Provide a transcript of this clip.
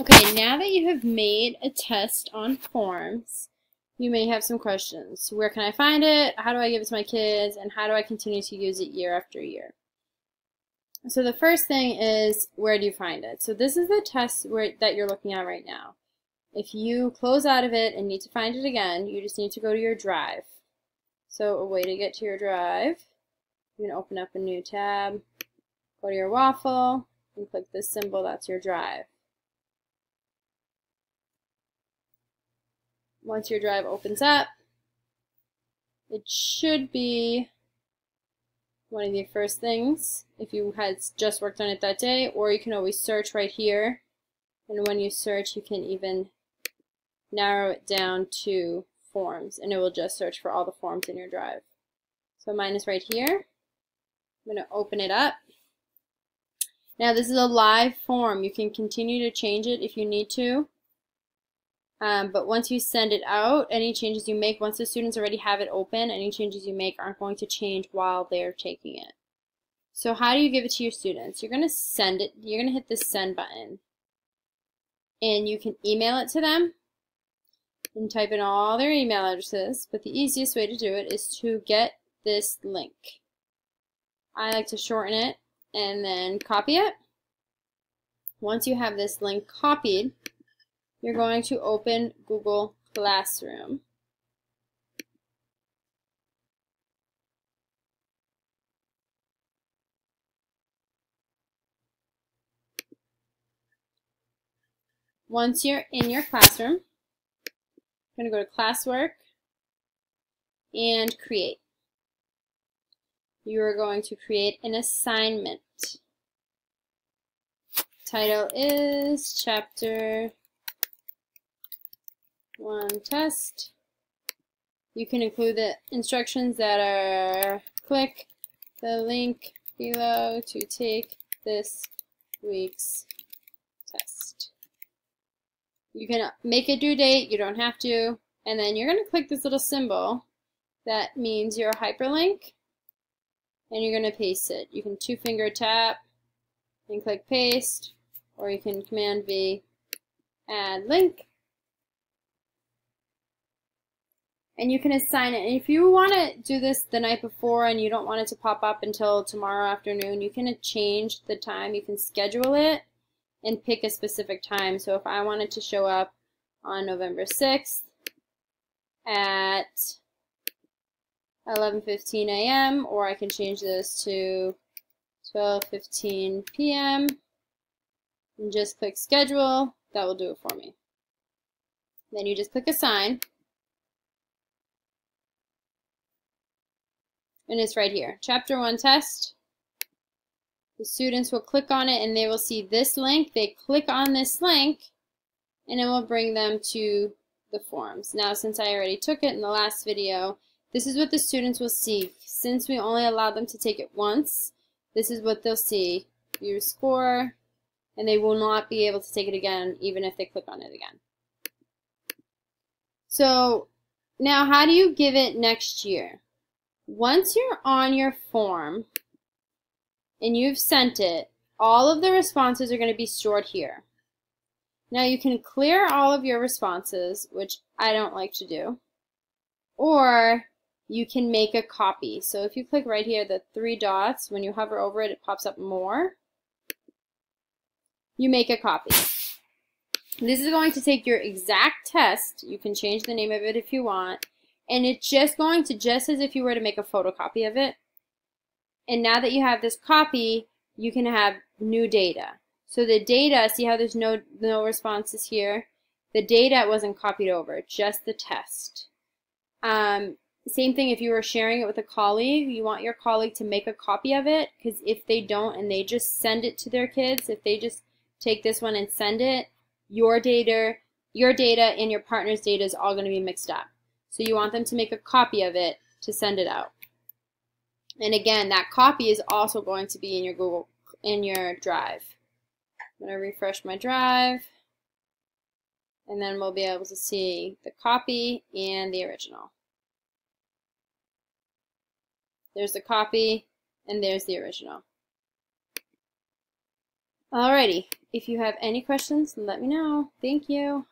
Okay, now that you have made a test on forms, you may have some questions. Where can I find it? How do I give it to my kids? And how do I continue to use it year after year? So the first thing is, where do you find it? So this is the test that you're looking at right now. If you close out of it and need to find it again, you just need to go to your drive. So a way to get to your drive, you can open up a new tab, go to your waffle, and click this symbol, that's your drive. Once your drive opens up, it should be one of the first things if you had just worked on it that day, or you can always search right here, and when you search you can even narrow it down to forms and it will just search for all the forms in your drive. So mine is right here. I'm going to open it up. Now this is a live form. You can continue to change it if you need to. But once you send it out, any changes you make, once the students already have it open, any changes you make aren't going to change while they're taking it. So how do you give it to your students? You're going to send it, you're going to hit the send button. And you can email it to them and type in all their email addresses, but the easiest way to do it is to get this link. I like to shorten it and then copy it. Once you have this link copied, you're going to open Google Classroom. Once you're in your classroom, you're going to go to Classwork and Create. You are going to create an assignment. Title is Chapter 1 Test. You can include the instructions that are click the link below to take this week's test. You can make a due date, you don't have to, and then you're going to click this little symbol that means your hyperlink, and you're going to paste it. You can two-finger tap and click paste, or you can Command V, add link, and you can assign it. And if you want to do this the night before and you don't want it to pop up until tomorrow afternoon, you can change the time. You can schedule it and pick a specific time. So if I wanted to show up on November 6th at 11:15 a.m. or I can change this to 12:15 p.m. and just click schedule. That will do it for me. Then you just click assign, and it's right here, Chapter 1 Test. The students will click on it and they will see this link. They click on this link and it will bring them to the forms. Now since I already took it in the last video, this is what the students will see. Since we only allowed them to take it once, this is what they'll see. Your score, and they will not be able to take it again even if they click on it again. So now how do you give it next year? Once you're on your form and you've sent it, all of the responses are going to be stored here. Now you can clear all of your responses, which I don't like to do, or you can make a copy. So if you click right here, the three dots, when you hover over it, it pops up more. You make a copy. This is going to take your exact test. You can change the name of it if you want. And it's just going to, just as if you were to make a photocopy of it. And now that you have this copy, you can have new data. So the data, see how there's no responses here? The data wasn't copied over, just the test. Same thing if you were sharing it with a colleague, you want your colleague to make a copy of it, because if they don't and they just send it to their kids, if they just take this one and send it, your data and your partner's data is all going to be mixed up. So you want them to make a copy of it to send it out. And again, that copy is also going to be in your drive. I'm going to refresh my drive, and then we'll be able to see the copy and the original. There's the copy, and there's the original. Alrighty, if you have any questions, let me know. Thank you.